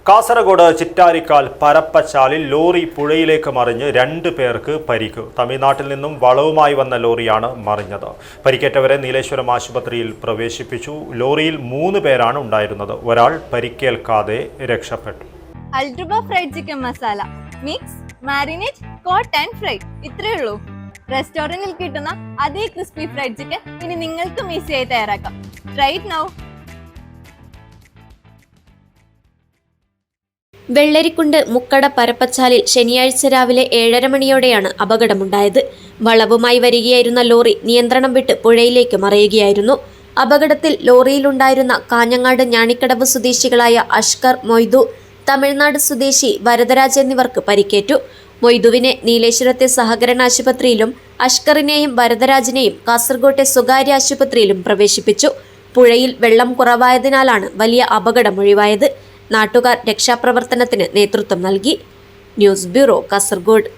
Kasaragod Chittarikkal പരപ്പച്ചാലിൽ lorry പുഴയിലേക്ക് മറിഞ്ഞ് 2 പേർക്ക് പരിക്ക്. തമിഴ്നാട്ടിൽ നിന്നും വളവുമായി വന്ന ലോറിയാണ് മറിഞ്ഞത്. പരിക്കേറ്റവരെ നീലേശ്വരം ആശുപത്രിയിൽ പ്രവേശിപ്പിച്ചു. ലോറിയിൽ 3 പേരാണ് ഉണ്ടായിരുന്നത്. ഒരാൾ പരിക്കേൽക്കാതെ രക്ഷപ്പെട്ടു. അൽഡ്രുബ fried chicken masala mix marinate coat and fry ഇത്രയേ ഉള്ളൂ. റെസ്റ്റോറന്റിൽ കിട്ടുന്ന അതേ ക്രിസ്പി ഫ്രൈഡ് ചിക്കൻ ഇനി നിങ്ങൾക്കും ഈസിയായി തയ്യാറാക്കാം. Try it now. Vellarikundu Mukkada പരപ്പച്ചാലിൽ ശനിയാഴ്ച രാവിലെ 7:30 മണിയോടെയാണ് അപകടമുണ്ടായത്. വളവുമായി വരികയായിരുന്ന ലോറി നിയന്ത്രണം വിട്ട് പുഴയിലേക്ക് മറിയുകയായിരുന്നു. അപകടത്തിൽ ലോറിയിലുണ്ടായിരുന്ന കാഞ്ഞങ്ങാട് ഞാണിക്കടവ് സ്വദേശികളായ അഷ്കർ, മൊയ്തു, തമിഴ്നാട് സ്വദേശി വരദരാജ് എന്നിവർക്ക് പരിക്കേറ്റു. മൊയ്തുവിനെ നീലേശ്വരത്തെ സഹകരണ ആശുപത്രിയിലും അഷ്കറിനെയും വരദരാജിനെയും കാസർഗോട്ടെ സ്വകാര്യ ആശുപത്രിയിലും പ്രവേശിപ്പിച്ചു. പുഴയിൽ വെള്ളം കുറവായതിനാലാണ് വലിയ അപകടം ഒഴിവായത്. നാട്ടുകാർ രക്ഷാപ്രവർത്തനത്തിന് നേതൃത്വം നൽകി. News bureau, Kasaragod.